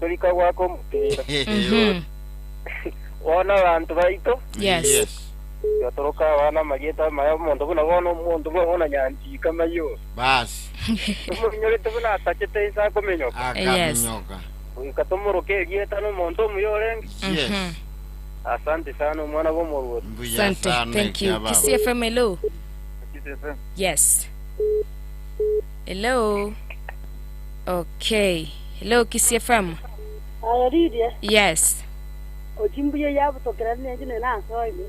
tulika wako mpira. Wana abantu baito. Yes. Yatoroka wana mageta mayo mondo buna ngono mondo buna nyanti kama yo. Basi. Tumunyo tubuna atachete isa komenyoka. Akaminyoka. Ukatomoro ke gieta no mondo muyore. Yes. Asante sana mwana wa Morwood. Asante. Thank you. Kisi FM hello. Yes. Hello. Okay. Hello Kisi FM. Lydia. Yes. Ojimbuye yabo tokera nje na soibe.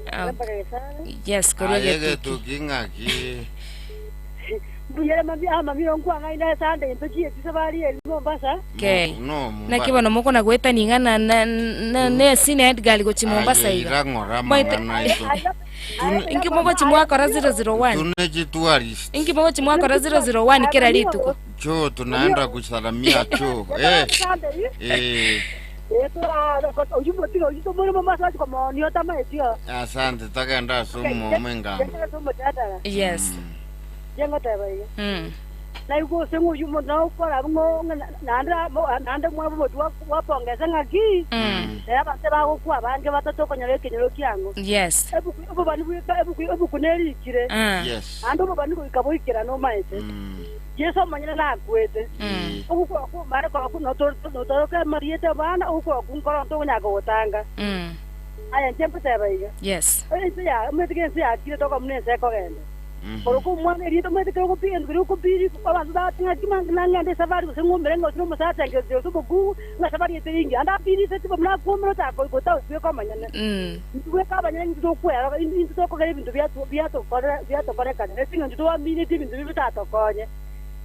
Yes, correct. Ayege tukingaki. Buyere mami onku anga ina sande ntoki tisabali Mombasa. Okay. No. Na kibono moko na gweta ningana na ne sine Edgar go chi Mombasa iga. Irangora mwana ito. Inki moko chi mwaka 001. Tuneji tourist. Inki moko chi mwaka 001 kera lituko. Cho tunaenda kusalamia cho. Asante takaenda sumo mwenga. Yes. Jengo tabai. Na yuko sengu yumo na ukora ngo nanda mwa wapongeza ngaki. Eba seba ko kwa bange batatoka nyareke nyoki yango. Yes. Ebu bani ebu kuneri kire. Yes. Ando bani ko ikaboikira no maite. Yeso manyana na kwete. Uko ko mara ko no to ka mariete bana uko ko ko to nya go tanga. Aya tempo tabai. Yes. Ya metike sia kire to ko mne se ko gende. Por ko mwana ri to mete ko pien ko biri ko ba da tinga kimanga ngande safari ko ngo merengo tino musata ke to bugu na safari tingi anda biri se tipo na ko mro ta ko ta ko manyana we ka banyana ndo ko ya ndo to ko ga bintu bia to para ka ne tinga ndo wa mini ti bintu bi ta to ko nye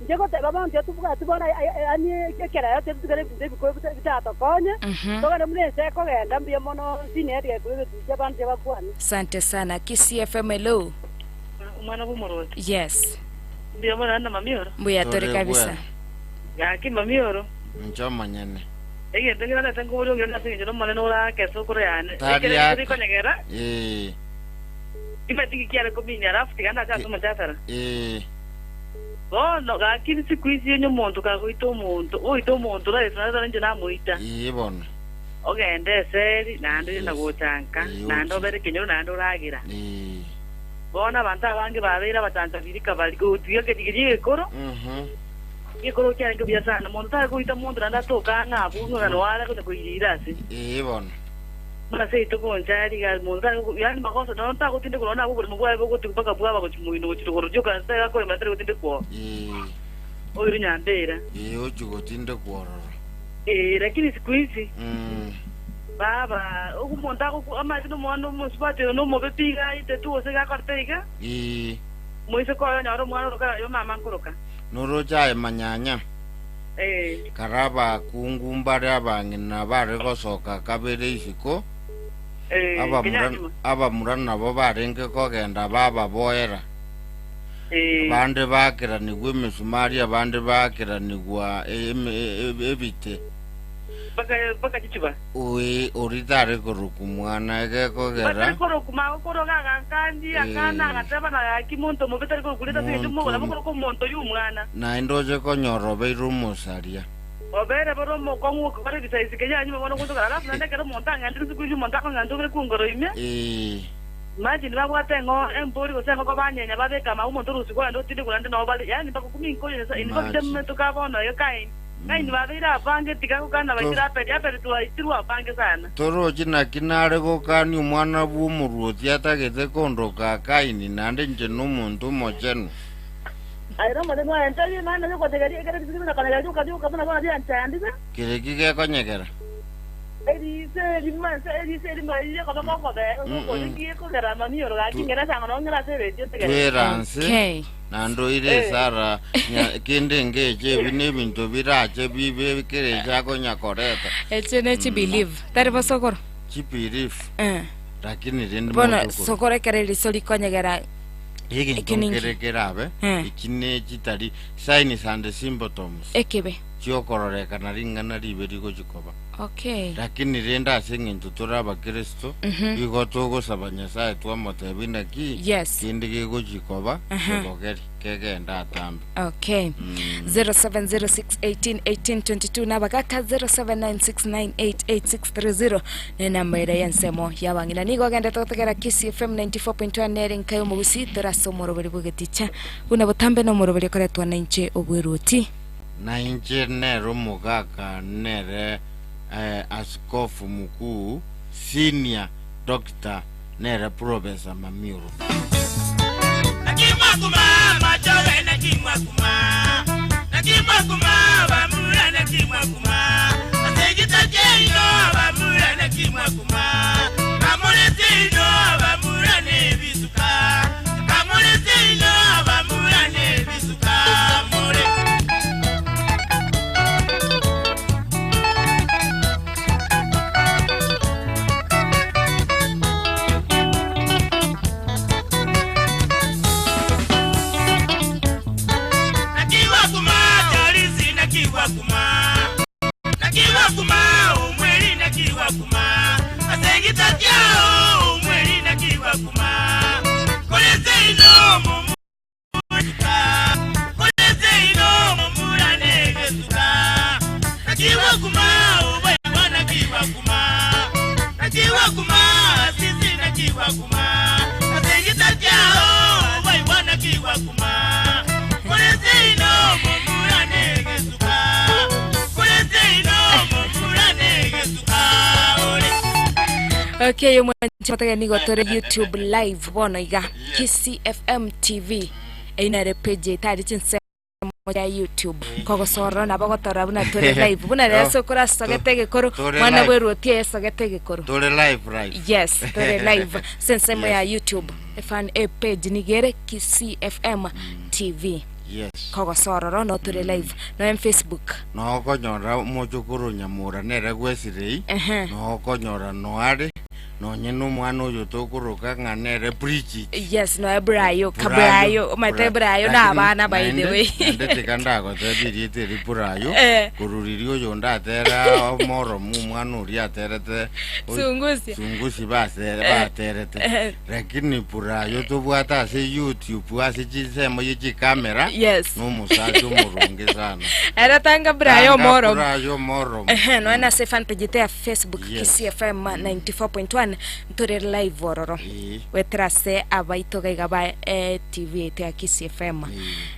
njeko te baba ndo tu buga tu bona ani ke kera ya te tu ga bintu ko bi ta to ko nye to ga mne se ko ga ndambia mono sine ya ko bi ja ban ja kwa ni. Asante sana Kisi FM hello. Mwana wa Morwood. Yes. Ndio mwana na mamioro. Mbuya tore kabisa. Ya ki mamioro. Njoma nyene. Ege tengira na tango wolo ngena singe no mwana no la keso kore yane. Ege ko nyegera. Iba tiki kiara ko binya rafu tigana ta tuma tatara. Oh no ga kini siku hizi nyo muntu ka ko ito muntu. O ito muntu la isana nje na muita. Bona. Okay ndeseri na ndo na gotanka. Na ndo bere kinyo na ndo ragira. Bona banta bange babera batanta birika bali go tuya ke digiri koro ye koro kya ngo biasa na monta ko ita mondra na to kana bu no na wala ko ko irira si bona mana se to ko njari ga monta ko yani makosa no ta ko tinde ko na ko mo ko ko tu baka bua ko mu no tu ko joka sa ko ma tre ko tinde ko o iri nyandera o jugo tinde ko lakini siku hizi baba umonta ko ama tino mwana mo spate no mo bepiga ite tu se ga karteiga mo ise ko nyaro mwana ka yo mama nkoroka noro chai manyanya karaba kungumbare abangina bare gosoka kabere isiko aba murana bo barenge ko genda baba boera bande bakira ni gwe misumari abande bakira ni gwa ebite baka chichiba oritare koruku mwana ege kogera baka koruku ma koroga kandi akana gataba na kimonto mo betari ko kuleta se mo la ko monto yu mwana na indoje ko nyoro beirumo saria obere boro mo ko ngo ko bare bisaisi kenya nyuma mono ko ngara na ndeke monta ngandiri ku ju monta ko ngandore ku ngoro ime imagine ba kwa tengo empori ko sengo ko banyenya ba beka ma umonto rusi ko ndo tindi kulande no bali yani bako kuminko yesa inko bitem to ka bono yo kai ngai nivavira pange tikakukana vachira peri tuvaitiriwa pange sana toro china kinare kokani mwana bumuruoti atakete kondoka kaini nande nje nomuntu mochenu airo mane mwa entaye mana yo kotegari ekere bizimina kana yo kadio kabana bana dia ntandisa kire kike konyekera eri se limma ye ko mo ko de ko ngi ko gara mami yo ga kingera sanga no ngira se radio tegere okay nando ire sara kende ngeje bine bintu biraje bibe kire jako nyakoreta echene chi believe tarbo sokoro chi believe lakini rende bona sokoro kere risoli konyegera kere kerabe ikine chitari signs and symptoms ekebe chio kororeka na ringana riberi gochikoba. Okay. Lakini renda singintu turaba Kristo igoto gusabanya sae twamotebina ki Yes. kindi gigochikoba gogeri kegenda atambe. Okay. 0706181822 na bagaka 0796988630 ne namba ira yansemo yabangina nigo genda totegera Kiss FM 94.1 nering kayo mugusi teraso moroberi bugeticha una botambe no moroberi koretwa na inche obweruti Na inche nero mugaka nere askofu mkuu senior doctor nere professor Mamiru. Nakimwa kuma machowe nakimwa kuma bamura nakimwa kuma asegita jeyo bamura nakimwa kuma kamone jeyo bamura ne bisuka kamone jeyo bamura ne bisuka more Nakiwa kuma umweli nakiwa kuma asengita jao umweli nakiwa kuma koleze ino mumuka koleze ino mumura negesuka nakiwa kuma ubayiwa nakiwa kuma sisi nakiwa kuma asengita jao ubayiwa nakiwa kuma koleze ino mumura negesuka Okay, mwanachotaka nigo tore YouTube live bono iga Kiss FM TV ina page itari chinse ya YouTube kogo soro na bagotora buna tore live buna reso kora sogetege koro mwana bweru tie sogetege koro tore live yes tore live sense mo ya YouTube fan page nigere Kiss FM TV. Yes. Kogo soro no tore live no en Facebook. No konyora mojukuru nyamura nere gwesirei. No konyora no are no nyeno mwana oyo tokuruka nganere preach. Yes, no Ebrayo kabrayo mate Ebrayo na abana by the way. Ndete kanda go tebirite ripurayo kururirio yo ndatera omoro mu mwana uri aterete sungusi baterete lakini purayo tobwata se YouTube asijisemo yichi kamera. Yes. No musacho murunge sana. Era tanga Brayo moro. Brayo moro. No ana se fan page ya Facebook Kiss FM 94.1 ntore live ororo. Wetrase abaito gaba TV te Kiss FM.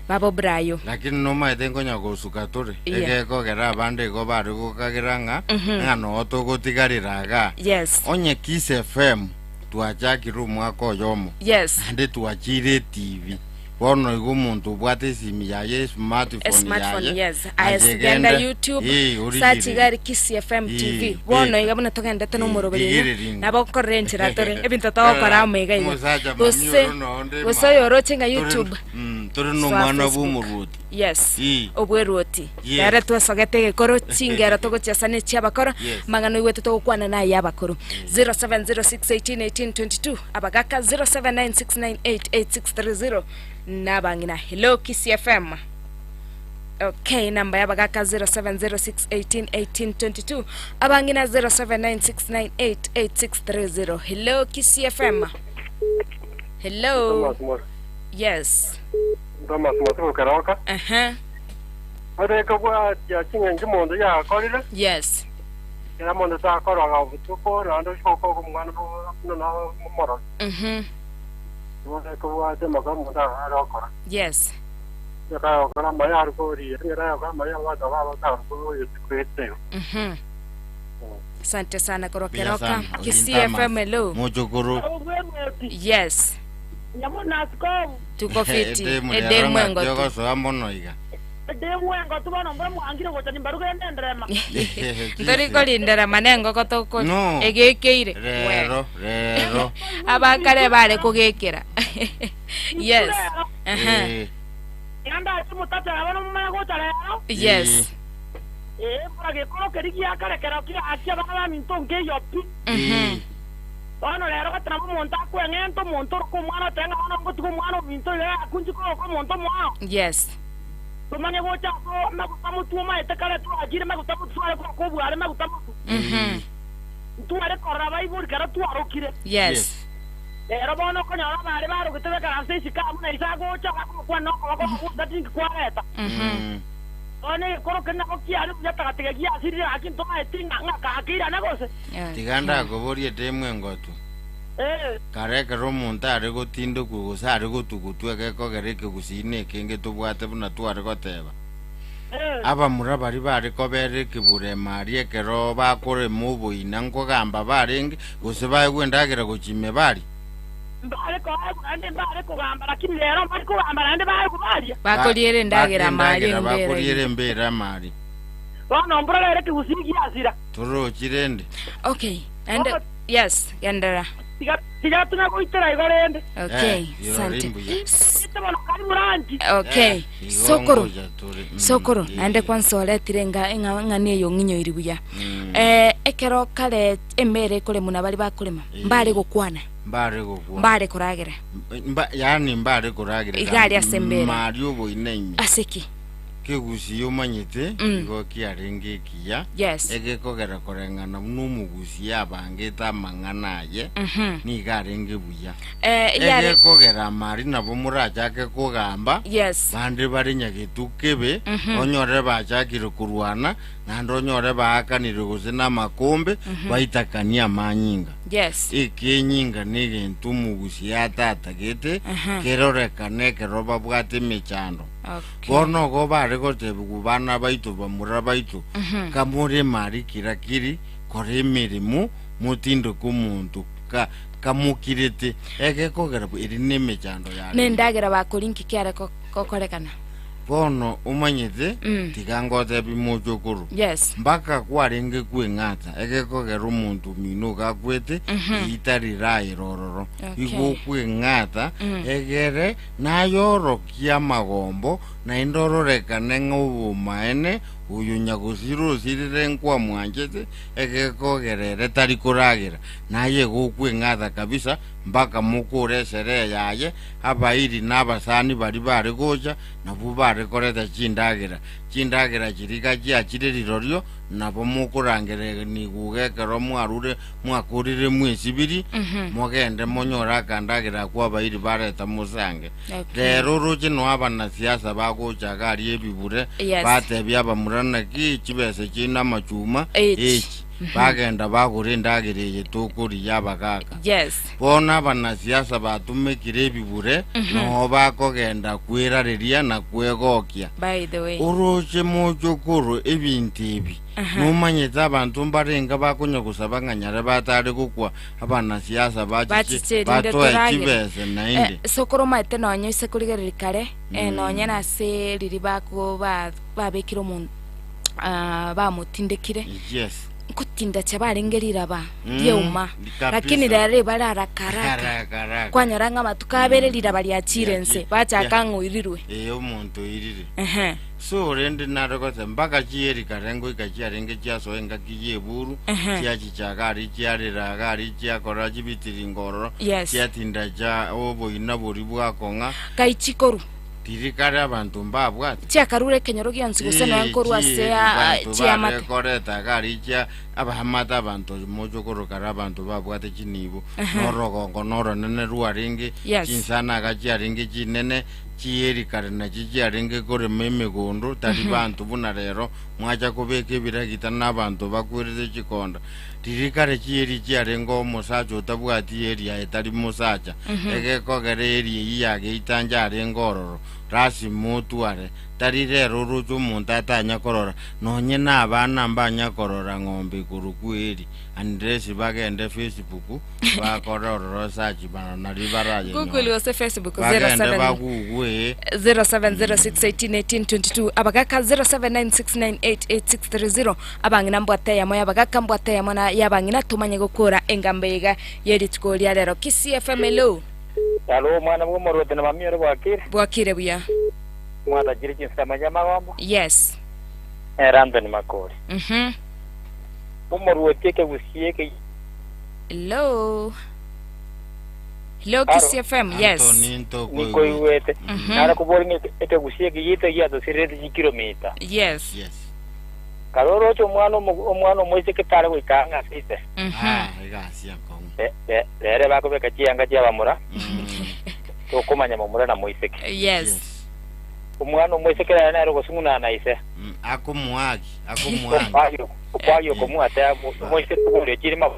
Babo Brayo. Lakini no maitengo nyago sukatore. Egeko gera bande go baru go kagiranga ngano otogotigariraga. Yes. Onye Kiss FM tuachaki rumu ako yomo. Yes. Ande tuachire TV. Bono igu muntu bwate simi ya smartphone yes. Genda YouTube search gari Kiss FM TV. Bono igabona togenda tano morobere. Nabo korrenchira tore ebintu tokora mega igo. Ose yorochenga YouTube. Tore no mwana bumuruti. Yes. Obweruti. Yara twasogetege koro chingera togochasane chiabakoro mangano igwetu togokwana na yabakoro 0706181822 abagaka 0796988630 nabangina hello Kiss FM. Okay, namba yabagaka 0706181822 abangina 0796988630 hello Kiss FM. Hello. Yes. Thomas Matu Karoka. Ade ko wa ya chinga mondo ya korira. Yes. Ya mondo ta koranga butuko rando shoko mwana no moro. Ade ko wa de magamu ta arokora. Yes. Ya ka kora maya arukori, ya ka maya wa da wa ta ko yekwete. Asante sana Korokeroka. Kiss FM hello. Mojogoro. Yes. Nyamuna asko. Tuko fiti. Ede mwengo tu. So amono iga. Ede mwengo tu bana mbona mwangire ko tani baruga ndendrema. Ndori ko lindera manengo ko toko. Egekeire. Rero. Abakare bare kugekera. Yes. Yanda tumutata abana mumana ko tare. Yes. Para que koro keriki akare kera kira akia bana mintonge yopi. Ono lero ka trapo monta ko ngento montor ko mano tenga ono ko tu mano minto le akunji ko monto mo. Yes. tumanye gocha ko magutamu tuma etakale tu agire magutamu tware ko kubware magutamu tware koraba iburi kara twaro kire yes era bono ko nyara mare baro gitebe kara sisi ka muna isa gocha ko kwa no ko dating kwareta one koro kana ko kiari nyata kategia asiri akin tuma etinga ngaka akira nagose tiganda goborie temwe ngotu kareka romunta ari gotindo kugusa ari gotugutweke ko gereke gusine kenge tubwate buna tware goteba aba murabari bari ko bereke bure marie kero bakore mubo inango gamba barenge gose baye gwendagera gukime bari mbare ko ande mbare ko gamba lakini lero mbare ko gamba ande baye kubalia bakoliere ndagera mari bakoliere mbera mari bono mbora reke gusigi asira toro kirende okay and yes yandara tiga tuna kuitera igarende okay asante tebona kali murangi okay sokoro ande kwansole tirenga ngani yo nginyo iribuya ekero kale emere kole muna bali bakulema mbale gukwana mbale kuragera yani mbale kuragera igari asembere mario boinenyi aseki kegusi yomanyete igo kiarenge kiya egekogera korengana n'umugusi yabangeta manganaye ni garenge buya egekogera mari nabo muraja ke kugamba bande bari nyagetukebe onyore bachakire kurwana nando nyore bakanire gusina makombe baitakania manyinga ikinyinga nigentu mugusi yatata gete kerorekane keroba bwate mechando bono go bare gotebu bana baitu bamura baitu kamure mari kirakiri kore mirimu mutindo kumuntu kamukirete egekogera iri nemechando ya nendagera bakolinki kyara kokorekana bono umanyete tigangote bimujukuru mbaka kwarenge kwengata egekogera umuntu mino gakwete itari rairororo igo kwengata egere nayoro kia magombo na indororekane ng'ubumaene uyu nyagusiro sirire nkwa mwanjete egekogerere tari kuragira naye gukwengata kabisa mbaka mukure sere yaye abairi n'abasani bari bari goja nabo bari koreta chindagira kirika kya kiririrorio nabo mukurangere ni gugekero mwarure mwakurire mwesibiri mogende monyora kandagira kwa bairi bareta musange rero roje no abana siasa bagoja gari ebibure batebya bamurana ki kibese kina machuma bagenda bakurindagireye tukuri yabagaka bona abana siasa batumekire ebibure no bakogenda kwirareria na kwegokia by the way uroje mujukuru ebintu ebi numanyeza abantu mbarenga bakunya gusaba nganyare batari gukwa abana siasa batoa kibese nainde sokoro maite nonyo isekurigereri kare nonyo nase riri bako babekiro mu bamutindekire kutinda chabarengerira ba yeuma lakini rare bararakaraka kwanyaranga matukabererira bali achirense bachakango irirwe umuntu irire so rende narogote mbaka chieri karengo ikachiarenge chaso enga kiyeburu chiachi chagari chiarira gari chiakora chibitiri ngororo chiatinda cha obo inaburi bwakonga kaichikoru tirikare abantu mbabwate chiakarure kenyoro gyansi guseno yankoru asea chiamata koreta gari chia abahamata abantu mojokoro kara abantu babwate chinibo norogongo noro nene ruaringe chinsana gachiaringe chinene chieri kare na chiaringe kore memegondo tari bantu buna rero mwacha kubeke biragita n'abantu bakwireze chikonda tirikare chieri chiarengo musacho tabwati eri etari musacha egekogere eri yage itanja arengororo rasi mutuare tari rero ruju muntatanya korora nonye n'abana mbanya korora ng'ombe kurukweri andresi bagende Facebook bakororo sachi bana nalibaraje Google ose Facebook 0706181822 abagaka 0796988630 abangina mbwate ya moya abagaka mbwate ya mona yabangina tumanye gukora engambega yeri tkolia rero KCFM hello mwana mwumorote na mamiro bwakire buya mwana jiriki samanya magombo Randon ni makori umorote ke gusiye ke hello Leo Kiss FM, yes. Niko iwete. Nara kuboringe ekegusie kiyite yato sirete kilomita. Yes. Karoro cho omwana moise ketare wikanga site. Igasia kongo. Lere bako beka chianga cyabamura. Tokomanya mumura na moise. Yes. Omwana moise kera na ro sunguna na ise. Akumwagi. Kwayo komwata moise kubure kirima.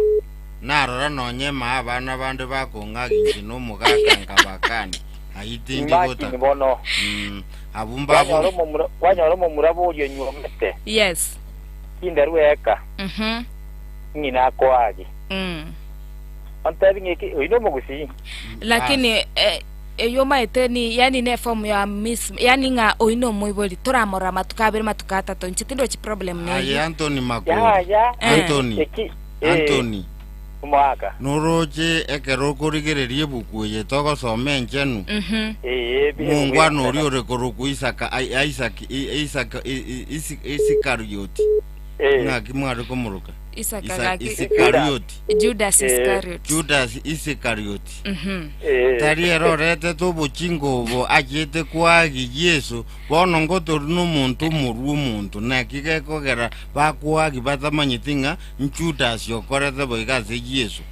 Narora nonyema abana bande bakongagi no mugaka ngabakani. Ayitingi gota. Nibono. Abumba wanyoro mumurabo yo nyomete. Yes. Kinderweka. Ngina kwagi. Antabi ngeki ino mugusi. Lakini yo maiteni yani ne form ya miss yani nga oino moiboli toramora matukabere matukata to nchitindo chi problem ne. Aye Anthony Mako. Anthony. Mwaka. Noroje ekerokorigererie bukuye togo somenjenu. Mungwano uri orekoroku Isaac Iscariot. Ngaki mwari komuruka. Iscariot. Judas Iscariot. Judas Iscariot. Tari erorete to bochingo bo ajete kwagi Yesu bono ngoto n'umuntu muru umuntu nakike kogera bakwagi batamanyitinga Judas yokorete boigaze Yesu.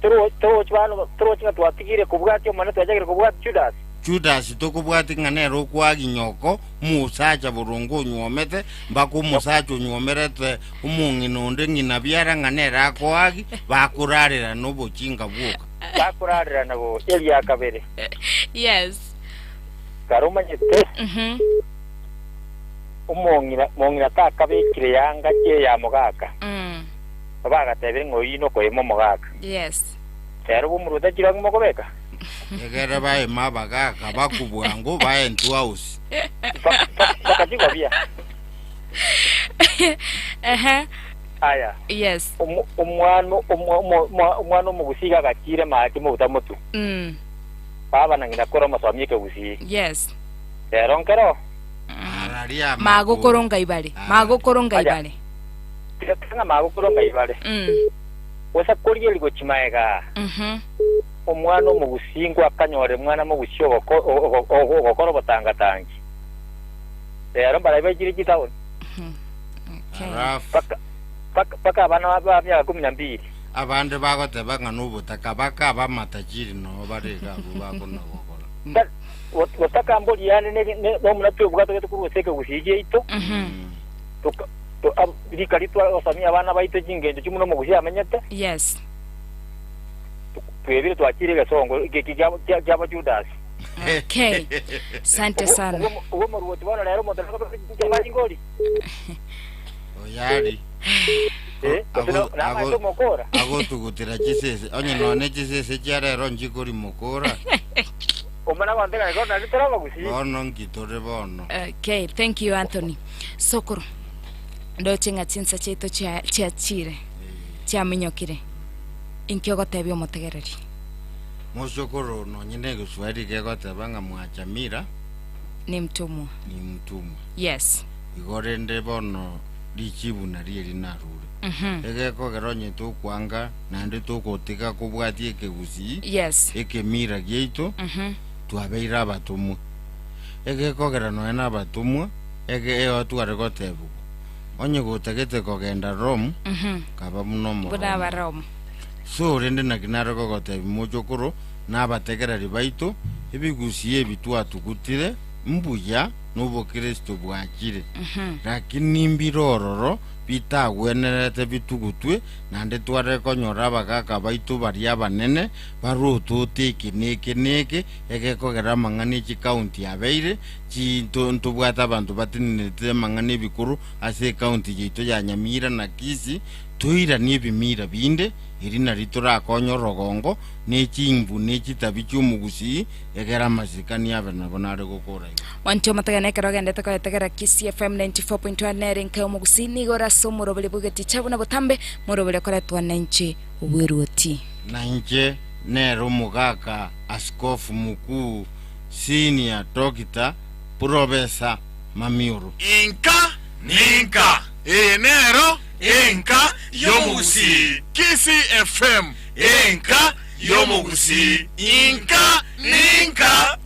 Tro chwa twatigire kubwatyo mana twajagire kubwatyo Judas tokubwatinga nero kwagi nyoko musacha burungu nyomete mbako musacha nyomerete umunginonde ngina byara nganera kwagi bakurarira no bochinga bwoka bakurarira nabo Elia Kabere. Yes. Karoma nyete. Umungira takabekire yanga cye ya mugaka. Bagatebe ngoyino ko emo mugaka. Yes. Rero bumuruda kiranga mugobeka. Egera bae mabagaka bakubwango bae ntwausi. Bakajigwa bia. Aya. Yes. Umwana mugusiga gakire mahati mu butamutu. Baba nangina kora maswamye ke gusi. Yes. Rero nkero. Araria magokoronga ibale. Tanga magokoronga ibale. Wasa koriye ligo chimaega. Omwana mugusingo akanyore mwana mugusyo okoro batanga tangi. Rero barabe giri gitawo. Paka abana b'abya 12 abande bagote banga n'ubutaka bakaba matajiri no barega bubako no gukora wotaka mboli yani no munatwe bwato kuruseke gusije ito to abikalitwa osamia abana baito jingendo kimuno mugusya amanyata. Yes. Twebire twakire gasongo cyaba Judas. Okay. Sante sana. Uwo mu ruti bana rero modelo cyabari ngoli. Oyari. Ago tugutira chisese onye none chisese cyarero njikori mukora. Omana bandega ngona litara gusi. Bono ngitore bono. Okay, thank you Anthony. Sokoro. Ndo chinga chinsa cheto cha chire. Cha minyokire. Inkyogo tebyo motegereri. Mosokoro no nyine guswari kegota banga mwachamira. Ni mtumwa. Yes. Igorende bono lichibu na rieri narure. Egeko geronye to kwanga nande to kotika kubwati ekegusi. Yes. Ekemira geito. Twabeira batumwa. Egeko gerano ena batumwa. Ege tware gotebu. Onye gotegete kogenda Rome. Kaba muno mo. Budaba Rome. So rende na kinara gogote mujokoro n'abategereri baito ebigusiye bitwatukutire mbuya n'ubo Kristo bwakire. Lakini mbirororo bitagwenerete bitugutwe nande tware konyora bagaka baito bari abanene barututi kineke egekogera mangani ki county abeire kintu bwata abantu batinete mangani bikuru ase county yito ya Nyamira na Kisi tuira n'ebimira binde irina ritura konyo rogongo n'ekimbu n'ekitabi cy'umugusi egera mazikani abana bonare gukora wancho matagane karogende takotegera Kiss FM 94.1 nerenka umugusi nigora somuro bele bugeti chabuna botambe morobele kora twananche uweruoti nanje nero mugaka askofu mukuu senior doctor Professor Mamiuru Ninka enero enka yomugusi Kiss FM enka yomugusi inka ninka.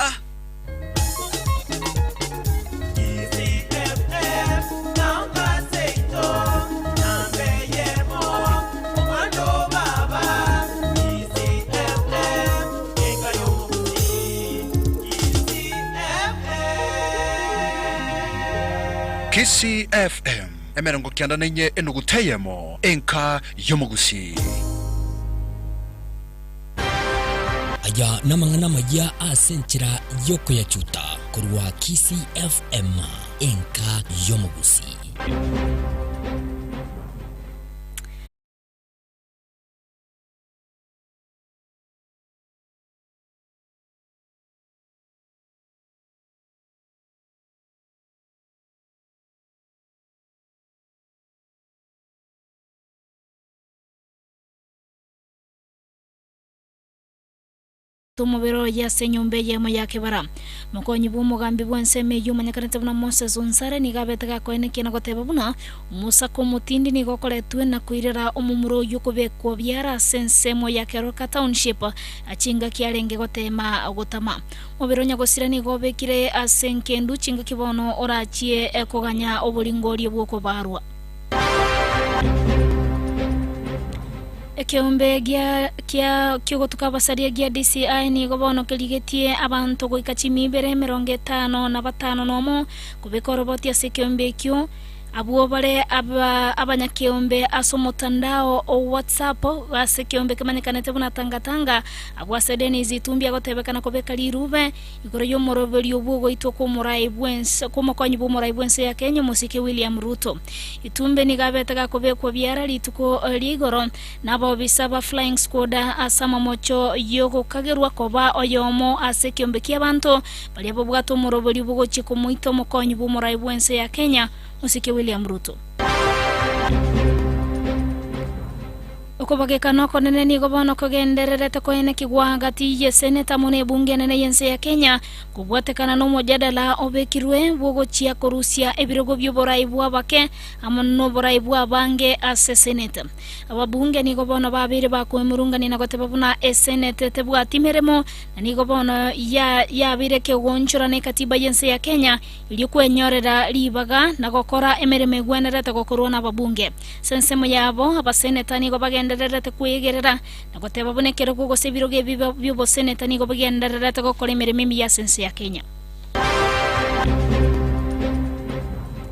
Kissi FM emerongo kianda nenye enuguteyemo enka yomugusi aya namangana maya asenchira yoko ya chuta kurwa Kissi FM enka yomugusi. Tumubiro ya senyumbe yemo ya kebara mukonyi bumugambi bwenseme yumanyakanete buna Moses Unsare nigabetega koene kina goteba buna Musa komutindi nigokoretwe na kuirira omumuro yukubekwo byara sensemo ya Keroka Township achinga kiarenge gotema gotama mubiro nyagosira nigobekire asenkendu chinga kibono orachie ekoganya oburingori bwoko barwa. Ekiombe kia kyogotuka basaria gia DCI ni gobono keligetie abantu goikachimi bere 55 nomo kubekoroboti asekiombe kyo abuo bare abanyakiombe asomotandao o WhatsApp asekiombe kemanyekanete buna tangatanga abwasedeni zitumbia gotebekana kobekali rube igoro yo morobeli obugo itoko morai bwense komokonyi bo morai bwense ya Kenya musike William Ruto itumbe ni gabetega kobekwa byara lituko ligoro nabo bisaba flying squad asama mocho yogo kagerwa koba oyomo asekiombe kiabanto bali abo bwato morobeli obugo chiko muito mokonyi bo morai bwense ya Kenya musike William Ruto. Okobagekano konene ni gobono kogendererete koene kigwa gati ye seneta mune bunge nene yense ya Kenya kubwatekana no mojadala obekirwe bwogochia korusia ebirogo byoborai bwabake amonno borai bwabange ase seneta ababunge ni gobono babire bakwemurungani na goteba buna seneta tebwatimeremo ni gobono ya bireke gonchora ne katiba yense ya Kenya ili kwenyorera libaga na gokora emereme gwenerete gokorwa na babunge sensemo yabo abaseneta ni gobagenda rete kuyegerera nagoteba bonekero kugo sebiroge byo seneta ni gobagenderera gokora emereme ya sense ya Kenya.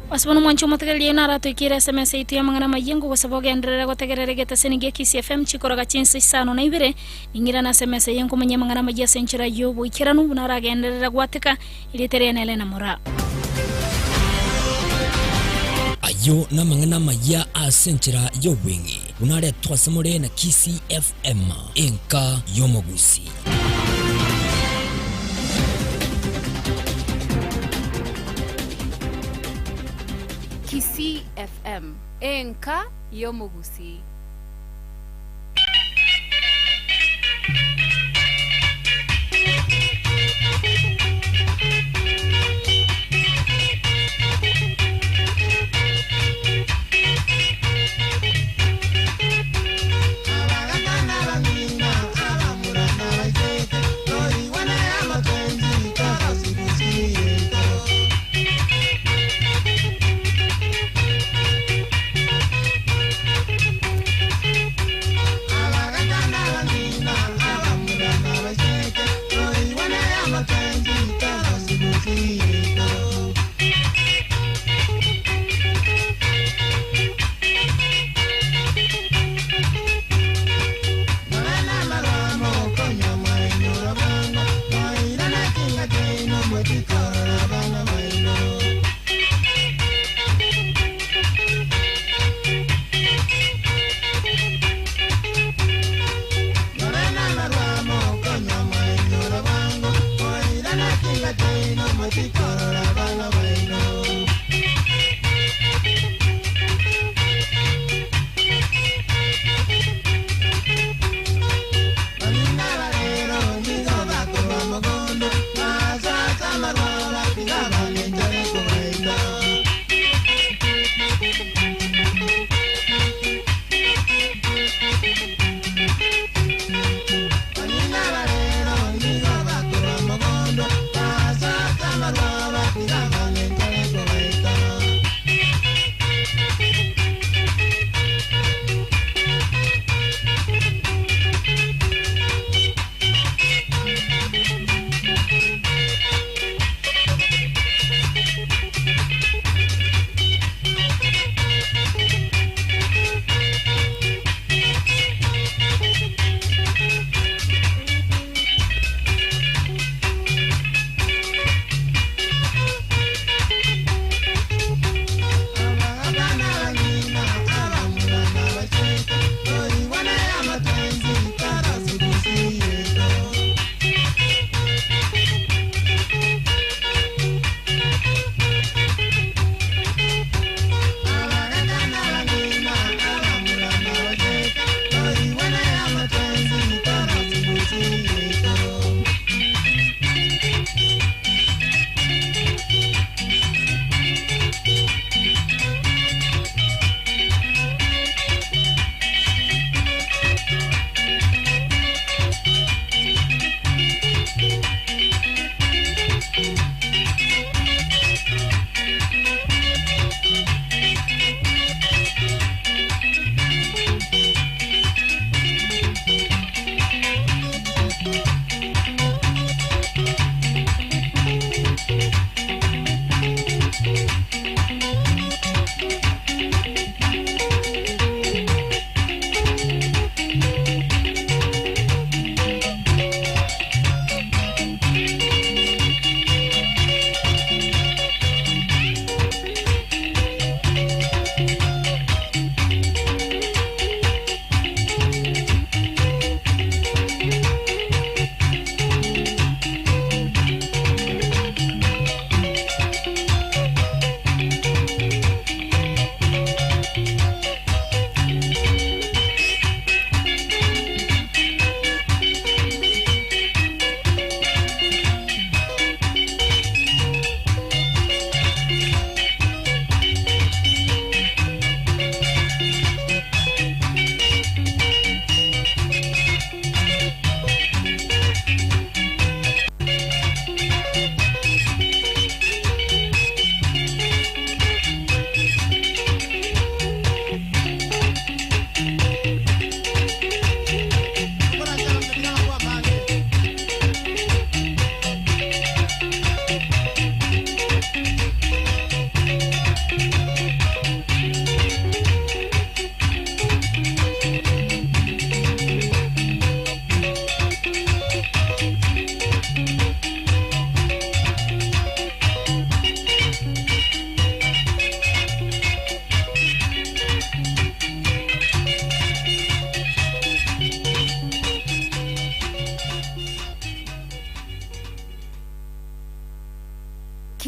Wasbono mwancho motegelia na rato ikira SMS itu ya mangana mayengo gosabogenderera gotegerera geta senige Kissi FM chikoraga chinsi sano na ibere ningira na SMS yengo manya mangana magia senchira yobo ikira nu bunara genderera gwateka ilitere na Elena Mora. Ayo na mangana maya asenchira yo wingi unare twasamore na Kissi FM enka yomogusi. Kissi FM enka yomogusi.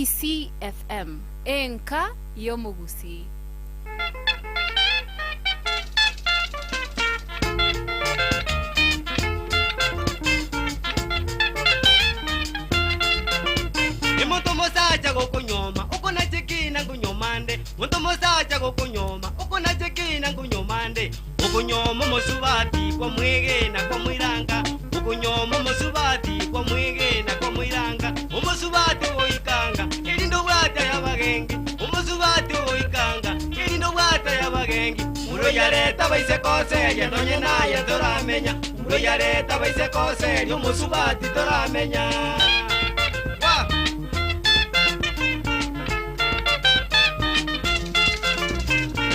Kisii FM enka yomugusi. Imoto mosacha gokunyoma ukona chekina ngunyomande muntu mosacha gokunyoma ukona chekina ngunyomande ukunyoma mosubati kwa mwege na kwa mwiranga ukunyoma mosubati kwa mwege na kwa mwiranga umosubati oikanga ilindo bwata ya bagengi umosubati oikanga ilindo bwata ya bagengi mulo yareta baise kose yendonye naye toramenya mulo yareta baise kose yo mosubati toramenya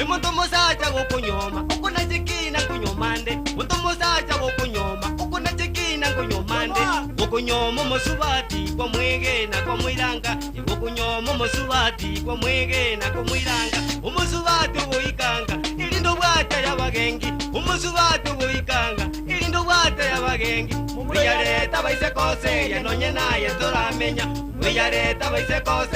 Muntu mosacha gokunyoma ukuna chekina kunyomande muntu mosacha gokunyoma ukuna chekina kunyomande gokunyoma mosubati kwa mwege na kwa mwiranga gokunyoma mosubati kwa mwege na kwa mwiranga umosubati oikanga ilindo bwata ya bagengi umosubati oikanga ilindo bwata ya bagengi uyareta baise kose yanonye naye toramenya uyareta baise kose